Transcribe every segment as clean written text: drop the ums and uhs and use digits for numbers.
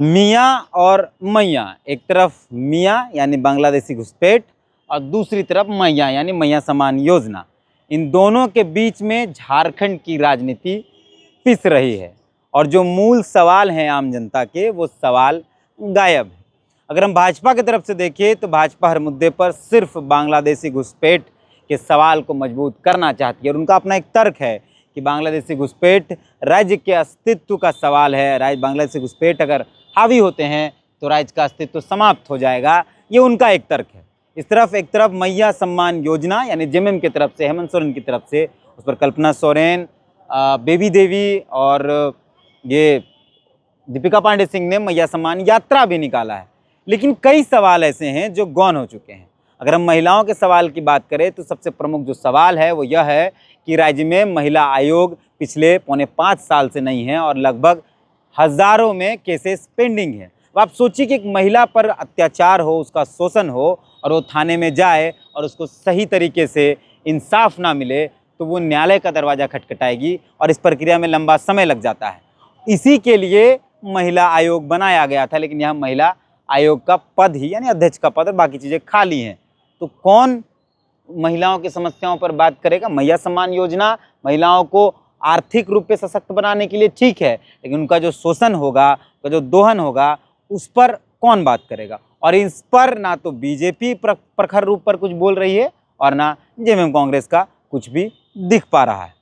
मियाँ और मैयाँ, एक तरफ मियाँ यानी बांग्लादेशी घुसपैठ और दूसरी तरफ मैयाँ यानी मैयाँ समान योजना। इन दोनों के बीच में झारखंड की राजनीति पिस रही है और जो मूल सवाल हैं आम जनता के, वो सवाल गायब है। अगर हम भाजपा की तरफ से देखें तो भाजपा हर मुद्दे पर सिर्फ बांग्लादेशी घुसपैठ के सवाल को मजबूत करना चाहती है और उनका अपना एक तर्क है कि बांग्लादेशी घुसपैठ राज्य के अस्तित्व का सवाल है। बांग्लादेशी घुसपैठ अगर हावी होते हैं तो राज्य का अस्तित्व समाप्त हो जाएगा, ये उनका एक तर्क है। एक तरफ मैया सम्मान योजना यानी जेएमएम की तरफ से, हेमंत सोरेन की तरफ से, उस पर कल्पना सोरेन, बेबी देवी और ये दीपिका पांडे सिंह ने मैया सम्मान यात्रा भी निकाला है। लेकिन कई सवाल ऐसे हैं जो गौन हो चुके हैं। अगर हम महिलाओं के सवाल की बात करें तो सबसे प्रमुख जो सवाल है वो यह है कि राज्य में महिला आयोग पिछले 4.5 साल से नहीं है और लगभग हजारों में केसेस पेंडिंग है। अब आप सोचिए कि एक महिला पर अत्याचार हो, उसका शोषण हो और वो थाने में जाए और उसको सही तरीके से इंसाफ ना मिले तो वो न्यायालय का दरवाज़ा खटखटाएगी और इस प्रक्रिया में लंबा समय लग जाता है। इसी के लिए महिला आयोग बनाया गया था, लेकिन यहाँ महिला आयोग का पद ही यानी अध्यक्ष का पद और बाकी चीज़ें खाली हैं। तो कौन महिलाओं की समस्याओं पर बात करेगा? मैया सम्मान योजना महिलाओं को आर्थिक रूप से सशक्त बनाने के लिए ठीक है, लेकिन उनका जो शोषण होगा, उनका जो दोहन होगा, उस पर कौन बात करेगा? और इस पर ना तो बीजेपी प्रखर रूप पर कुछ बोल रही है और ना जेएमएम कांग्रेस का कुछ भी दिख पा रहा है।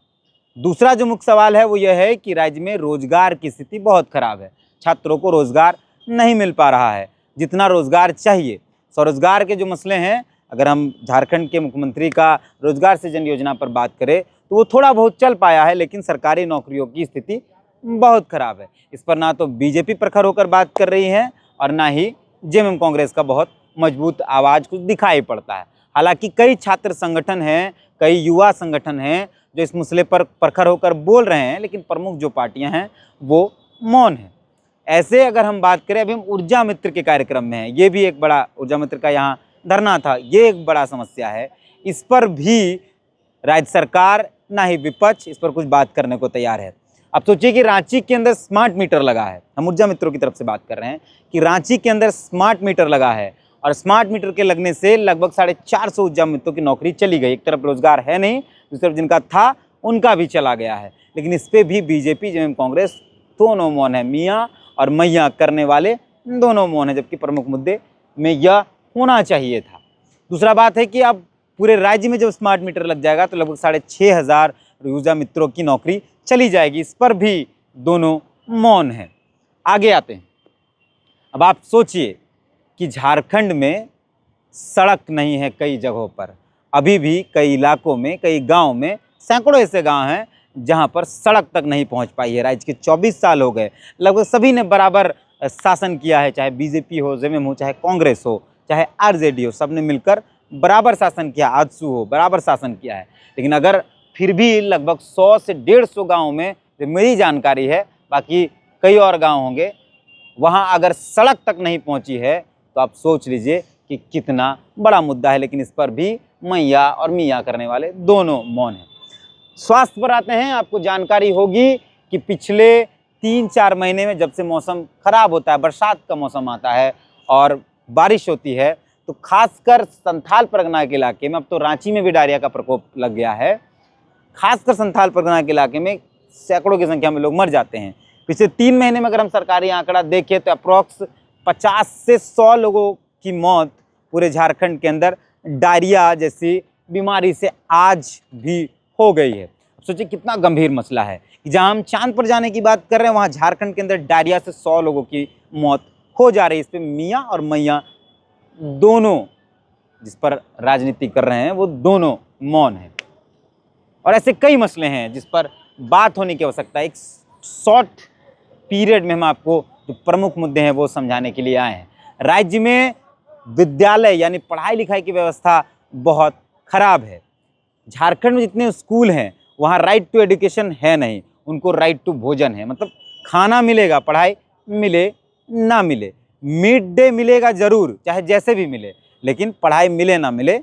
दूसरा जो मुख्य सवाल है वो यह है कि राज्य में रोजगार की स्थिति बहुत खराब है। छात्रों को रोजगार नहीं मिल पा रहा है जितना रोजगार चाहिए। स्वरोजगार के जो मसले हैं, अगर हम झारखंड के मुख्यमंत्री का रोजगार सृजन योजना पर बात करें तो वो थोड़ा बहुत चल पाया है, लेकिन सरकारी नौकरियों की स्थिति बहुत खराब है। इस पर ना तो बीजेपी प्रखर होकर बात कर रही है और ना ही जेएमएम कांग्रेस का बहुत मजबूत आवाज़ कुछ दिखाई पड़ता है। हालांकि कई छात्र संगठन हैं, कई युवा संगठन हैं जो इस मसले पर प्रखर होकर बोल रहे हैं, लेकिन प्रमुख जो पार्टियां हैं वो मौन हैं। ऐसे अगर हम बात करें, अभी हम ऊर्जा मित्र के कार्यक्रम में हैं, ये भी एक बड़ा, ऊर्जा मित्र का यहाँ धरना था, ये एक बड़ा समस्या है। इस पर भी राज्य सरकार ना ही विपक्ष इस पर कुछ बात करने को तैयार है। अब सोचिए कि रांची के अंदर स्मार्ट मीटर लगा है, हम ऊर्जा मित्रों की तरफ से बात कर रहे हैं कि रांची के अंदर स्मार्ट मीटर लगा है और स्मार्ट मीटर के लगने से लगभग 450 ऊर्जा मित्रों की नौकरी चली गई। एक तरफ रोजगार है नहीं, दूसरी तरफ जिनका था उनका भी चला गया है। लेकिन इस पर भी बीजेपी, जेएमएम कांग्रेस दोनों मौन है। मियाँ और मैया करने वाले दोनों मौन है, जबकि प्रमुख मुद्दे में यह होना चाहिए था। दूसरा बात है कि अब पूरे राज्य में जब स्मार्ट मीटर लग जाएगा तो लगभग 6500 ऊर्जा मित्रों की नौकरी चली जाएगी। इस पर भी दोनों मौन हैं। आगे आते हैं। अब आप सोचिए कि झारखंड में सड़क नहीं है कई जगहों पर, अभी भी कई इलाकों में, कई गांव में, सैकड़ों ऐसे गांव हैं जहां पर सड़क तक नहीं पहुंच पाई है। राज्य के 24 साल हो गए, लगभग सभी ने बराबर शासन किया है, चाहे बीजेपी हो, जेएमएम हो, चाहे कांग्रेस हो, चाहे आरजेडी हो, सबने मिलकर बराबर शासन किया, आजसू हो, बराबर शासन किया है। लेकिन अगर फिर भी लगभग 100 से 150 गाँव में, मेरी जानकारी है, बाकी कई और गाँव होंगे, वहाँ अगर सड़क तक नहीं पहुँची है तो आप सोच लीजिए कि कितना बड़ा मुद्दा है। लेकिन इस पर भी मैया और मियाँ करने वाले दोनों मौन हैं। स्वास्थ्य पर आते हैं। आपको जानकारी होगी कि पिछले 3-4 महीने में जब से मौसम खराब होता है, बरसात का मौसम आता है और बारिश होती है, तो खासकर संथाल परगना के इलाके में, अब तो रांची में भी डायरिया का प्रकोप लग गया है, खासकर संथाल परगना के इलाके में सैकड़ों की संख्या में लोग मर जाते हैं। पिछले 3 महीने में अगर हम सरकारी आंकड़ा देखें तो अप्रॉक्स 50 से 100 लोगों की मौत पूरे झारखंड के अंदर डायरिया जैसी बीमारी से आज भी हो गई है। अब सोचिए कितना गंभीर मसला है कि जहां हम चांद पर जाने की बात कर रहे हैं, वहां झारखंड के अंदर डायरिया से 100 लोगों की मौत हो जा रही है। इस पर मियाँ और मैया दोनों जिस पर राजनीति कर रहे हैं वो दोनों मौन हैं। और ऐसे कई मसले हैं जिस पर बात होने की आवश्यकता है। एक शॉर्ट पीरियड में हम आपको जो प्रमुख मुद्दे हैं वो समझाने के लिए आए हैं। राज्य में विद्यालय यानी पढ़ाई लिखाई की व्यवस्था बहुत खराब है। झारखंड में जितने स्कूल हैं वहाँ राइट टू एजुकेशन है नहीं, उनको राइट टू भोजन है। मतलब खाना मिलेगा, पढ़ाई मिले ना मिले, मिड डे मिलेगा जरूर, चाहे जैसे भी मिले, लेकिन पढ़ाई मिले ना मिले।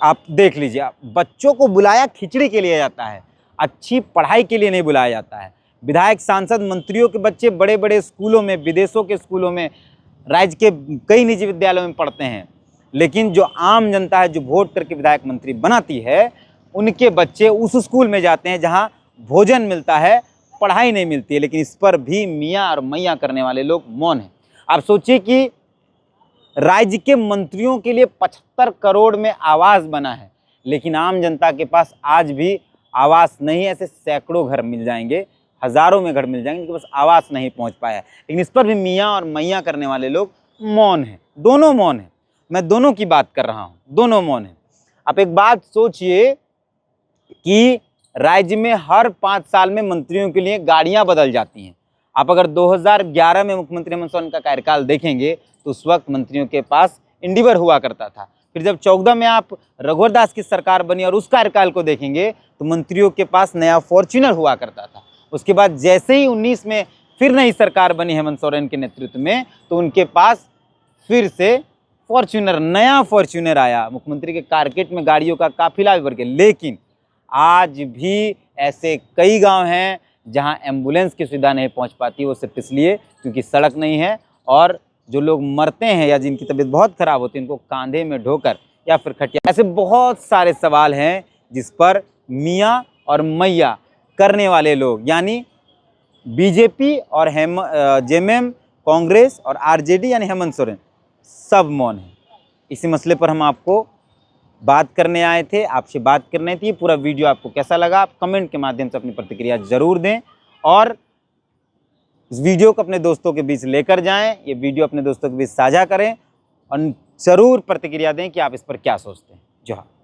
आप देख लीजिए, बच्चों को बुलाया खिचड़ी के लिए जाता है, अच्छी पढ़ाई के लिए नहीं बुलाया जाता है। विधायक, सांसद, मंत्रियों के बच्चे बड़े बड़े स्कूलों में, विदेशों के स्कूलों में, राज्य के कई निजी विद्यालयों में पढ़ते हैं, लेकिन जो आम जनता है, जो वोट करके विधायक मंत्री बनाती है, उनके बच्चे उस स्कूल में जाते हैं जहां भोजन मिलता है, पढ़ाई नहीं मिलती है। लेकिन इस पर भी मियाँ और मैया करने वाले लोग मौन हैं। आप सोचिए कि राज्य के मंत्रियों के लिए 75 करोड़ में आवास बना है, लेकिन आम जनता के पास आज भी आवास नहीं है। ऐसे सैकड़ों घर मिल जाएंगे, हजारों में घर मिल जाएंगे, इनके पास आवास नहीं पहुंच पाया है। लेकिन इस पर भी मियाँ और मैया करने वाले लोग मौन हैं, दोनों मौन हैं। मैं दोनों की बात कर रहा हूं, दोनों मौन हैं। आप एक बात सोचिए कि राज्य में हर 5 साल में मंत्रियों के लिए गाड़ियां बदल जाती हैं। आप अगर 2011 में मुख्यमंत्री हेमंत सोरेन का कार्यकाल देखेंगे तो उस वक्त मंत्रियों के पास इंडिवर हुआ करता था। फिर जब 14 में आप रघुवर दास की सरकार बनी और उस कार्यकाल को देखेंगे तो मंत्रियों के पास नया फॉर्च्यूनर हुआ करता था। उसके बाद जैसे ही 19 में फिर नई सरकार बनी हेमंत सोरेन के नेतृत्व में, तो उनके पास फिर से फॉर्च्यूनर, नया फॉर्च्यूनर आया। मुख्यमंत्री के कारकेट में गाड़ियों का काफिला भी बढ़ गया। लेकिन आज भी ऐसे कई गांव हैं जहां एम्बुलेंस की सुविधा नहीं पहुंच पाती, वो सिर्फ इसलिए क्योंकि सड़क नहीं है, और जो लोग मरते हैं या जिनकी तबीयत बहुत खराब होती है उनको कांधे में ढोकर या फिर खटिया। ऐसे बहुत सारे सवाल हैं जिस पर मियाँ और मैया करने वाले लोग, यानी बीजेपी और जेएमएम, कांग्रेस और आरजेडी यानी हेमंत सोरेन, सब मौन हैं। इसी मसले पर हम आपको बात करने आए थे, आपसे बात करनी थी। पूरा वीडियो आपको कैसा लगा, आप कमेंट के माध्यम से अपनी प्रतिक्रिया जरूर दें, और इस वीडियो को अपने दोस्तों के बीच लेकर जाएं। ये वीडियो अपने दोस्तों के बीच साझा करें और जरूर प्रतिक्रिया दें कि आप इस पर क्या सोचते हैं। जोहार।